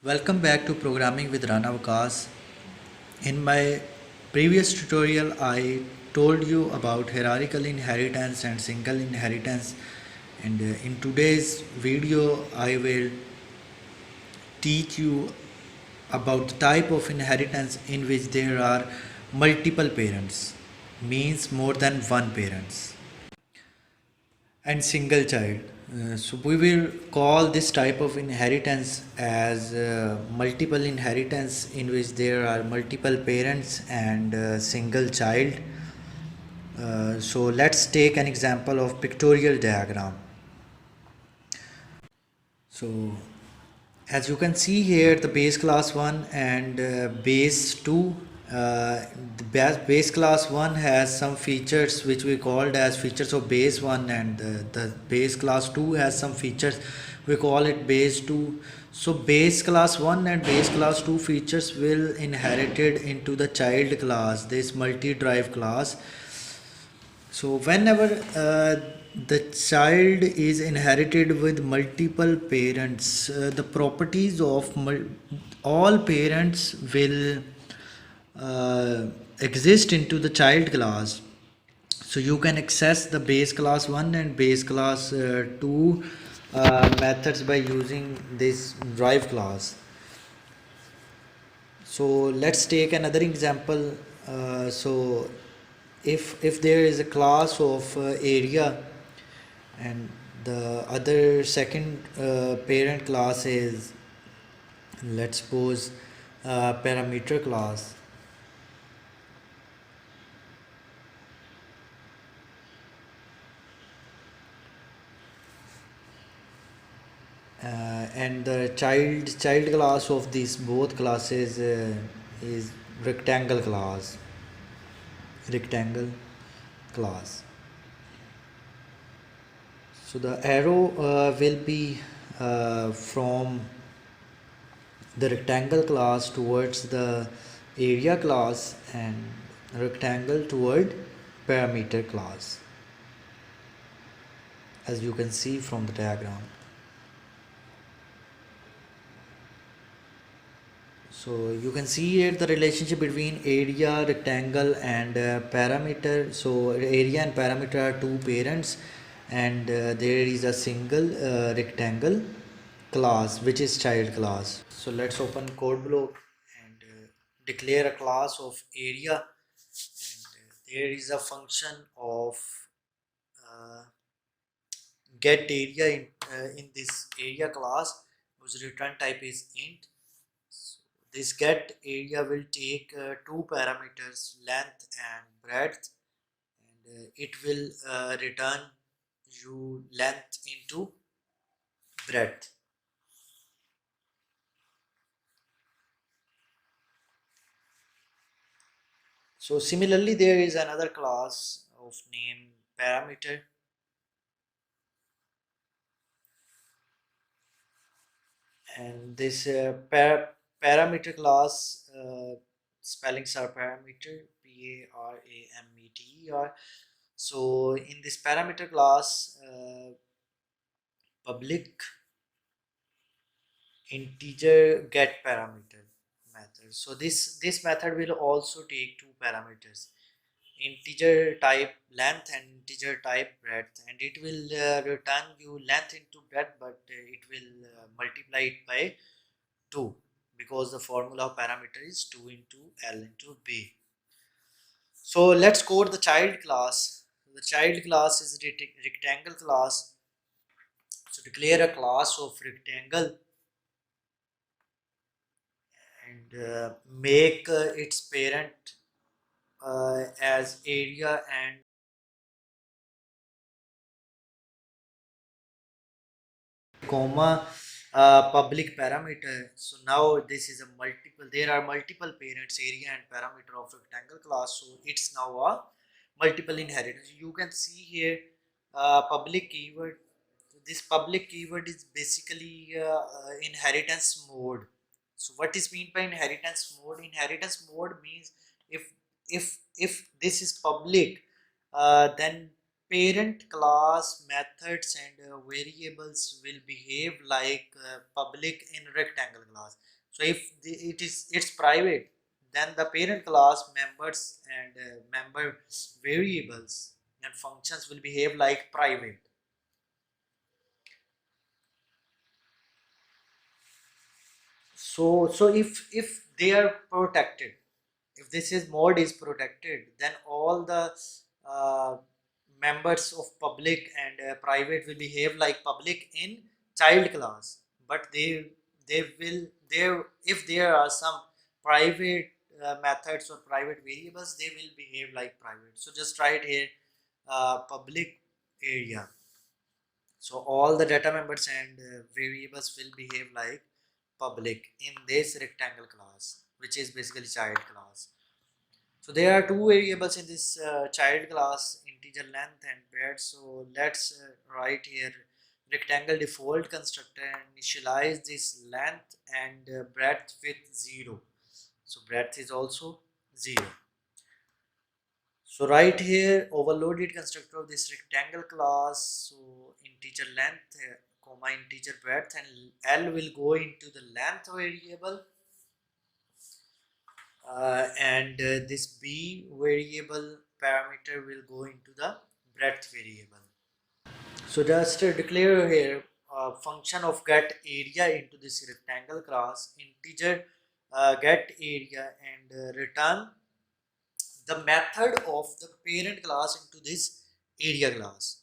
Welcome back to Programming with Waqas. In my previous tutorial, I told you about hierarchical inheritance and single inheritance, and in today's video, I will teach you about the type of inheritance in which there are multiple parents, means more than one parents, and single child. So we will call this type of inheritance as multiple inheritance in which there are multiple parents and single child. So let's take an example of pictorial diagram. So as you can see here, the base class 1 and base 2, base class 1 has some features which we called as features of base 1, and the base class 2 has some features we call it base 2. So base class 1 and base class 2 features will inherited into the child class, this multi-drive class. So whenever the child is inherited with multiple parents, the properties of all parents will exist into the child class. So you can access the base class 1 and base class 2 methods by using this drive class. So let's take another example. So if there is a class of area, and the other second parent class is, let's suppose, parameter class, and the child class of these both classes is rectangle class. So the arrow will be from the rectangle class towards the area class, and rectangle toward parameter class, as you can see from the diagram. So you can see here the relationship between area, rectangle and parameter. So area and parameter are two parents, and there is a single rectangle class which is child class. So let's open code block and declare a class of area, and there is a function of uh, get area in this area class whose return type is int. So this get area will take two parameters, length and breadth, and it will return you length into breadth. So similarly, there is another class of name parameter, and this parameter class spellings are parameter, parameter. So in this parameter class, public integer get parameter method. So this method will also take two parameters, integer type length and integer type breadth, and it will return you length into breadth, but it will multiply it by 2, because the formula of parameter is 2 into L into B. So let's code the child class. The child class is rectangle class. So declare a class of rectangle and make its parent as area and comma public parameter. So now this is a multiple, there are multiple parents, area and parameter of rectangle class, so it's now a multiple inheritance. You can see here public keyword. So this public keyword is basically inheritance mode. So what is mean by inheritance mode? Inheritance mode means if if this is public, then parent class methods and variables will behave like public in rectangle class. So if it's private, then the parent class members and member variables and functions will behave like private. So if they are protected, if this is mode is protected, then all the uh, members of public and private will behave like public in child class, but they will there if there are some private methods or private variables, they will behave like private. So just write here public area. So all the data members and variables will behave like public in this rectangle class, which is basically child class. So there are two variables in this child class, integer length and breadth. So let's write here rectangle default constructor and initialize this length and breadth with 0. So breadth is also 0. So right here overloaded constructor of this rectangle class. So integer length comma integer breadth, and L will go into the length variable and this b variable parameter will go into the breadth variable. So just declare here a function of get area into this rectangle class, integer get area, and return the method of the parent class into this area class.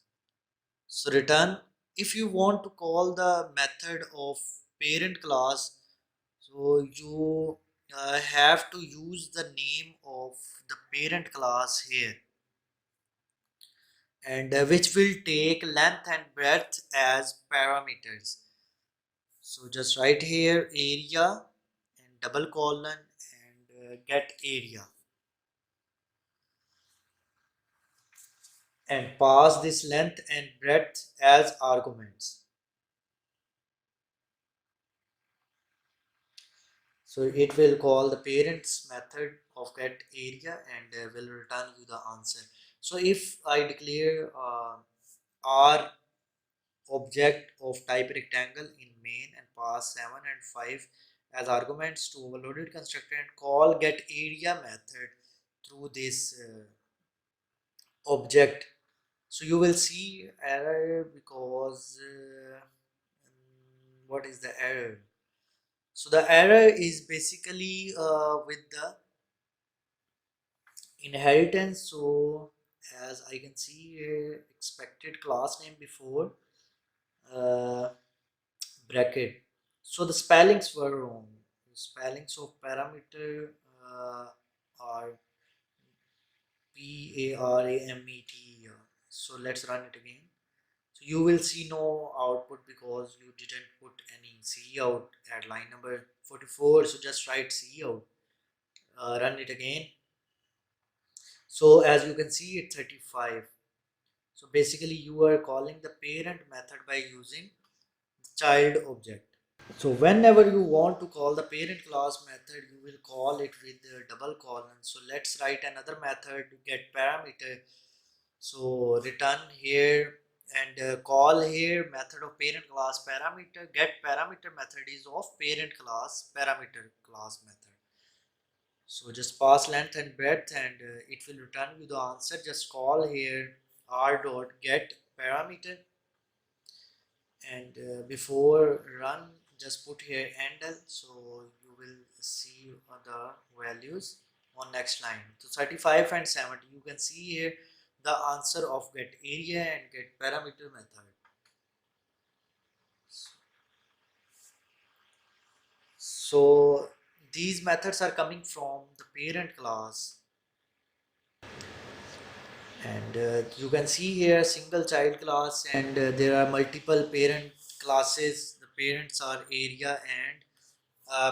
So return, if you want to call the method of parent class, so you have to use the name of the parent class here, and which will take length and breadth as parameters. So just write here area and double colon and get area, and pass this length and breadth as arguments. So it will call the parents method of get area and will return you the answer. So if I declare R object of type rectangle in main and pass 7 and 5 as arguments to overloaded constructor and call get area method through this object, so you will see error because what is the error? So the error is basically with the inheritance. So as I can see here, expected class name before uh, bracket. So the spellings were wrong. The spellings of parameter are PARAMET. So let's run it again. So you will see no output because you didn't put any C out at line number 44. So just write C out. Run it again. So as you can see, it's 35. So basically you are calling the parent method by using child object. So whenever you want to call the parent class method, you will call it with the double colon. So let's write another method to get parameter. So return here and call here method of parent class parameter. Get parameter method is of parent class parameter class method. So just pass length and breadth and it will return you the answer. Just call here r dot get parameter, and before run just put here handle, so you will see the values on next line. So 35 and 70, you can see here the answer of get area and get parameter method. So these methods are coming from the parent class, and you can see here single child class, and there are multiple parent classes. The parents are area and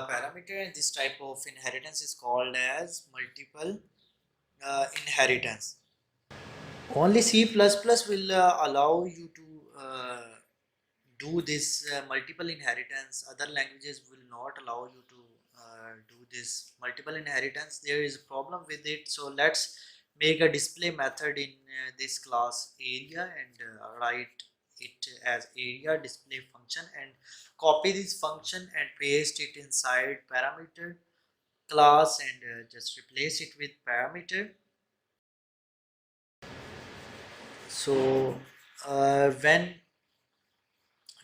parameter, and this type of inheritance is called as multiple inheritance. Only C++ will allow you to do this multiple inheritance. Other languages will not allow you to do this multiple inheritance. There is a problem with it. So let's make a display method in this class area and write it as area display function and copy this function and paste it inside parameter class and just replace it with parameter. So when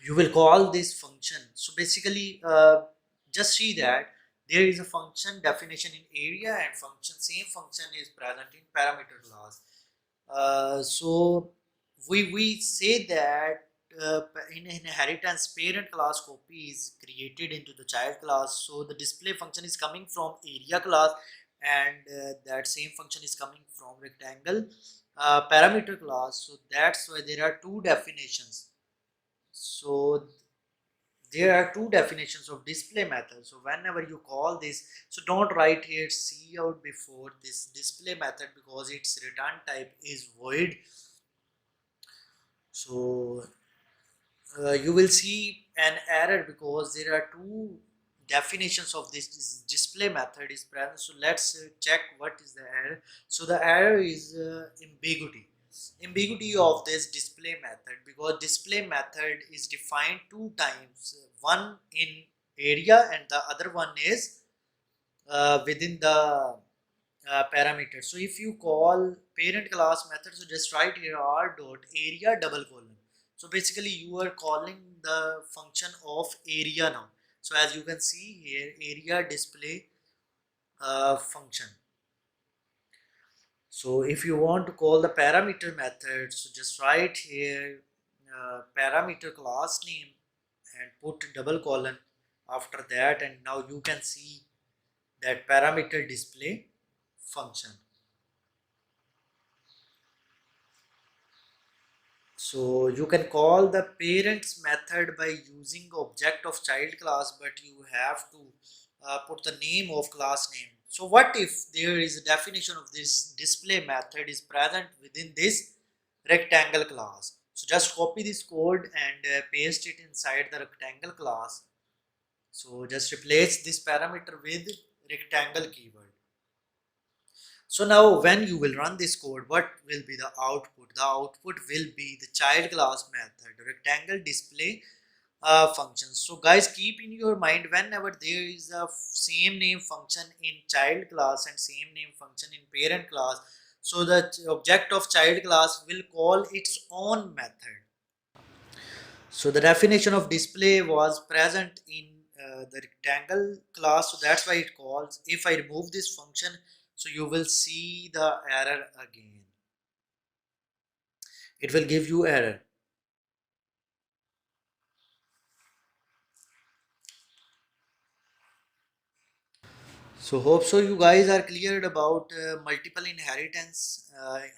you will call this function, so basically just see that there is a function definition in area and function same function is present in parameter class. So we say that in inheritance parent class copy is created into the child class, so the display function is coming from area class and that same function is coming from rectangle parameter class. So that's why there are two definitions. So there are two definitions of display method. So whenever you call this, so don't write here C out before this display method because its return type is void. So you will see an error because there are two definitions of this display method is present. So let's check what is the error. So the error is ambiguity of this display method, because display method is defined two times, one in area and the other one is within the parameter. So if you call parent class method, so just write here r dot area double colon. So basically you are calling the function of area now. So as you can see here, area display function. So if you want to call the parameter method, so just write here parameter class name and put double colon after that, and now you can see that parameter display function. So you can call the parents method by using object of child class, but you have to put the name of class name. So what if there is a definition of this display method is present within this rectangle class? So just copy this code and paste it inside the rectangle class. So just replace this parameter with rectangle keyword. So now when you will run this code, what will be the output? The output will be the child class method, rectangle display function. So guys, keep in your mind whenever there is a same name function in child class and same name function in parent class, so the object of child class will call its own method. So the definition of display was present in the rectangle class, so that's why it calls. If I remove this function, so you will see the error again. It will give you error. So hope so you guys are cleared about multiple inheritance,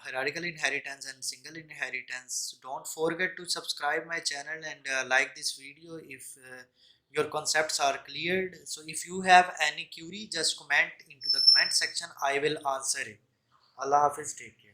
hierarchical inheritance and single inheritance. Don't forget to subscribe my channel and like this video if your concepts are cleared. So if you have any query, just comment into the comment section. I will answer it. Allah Hafiz, take care.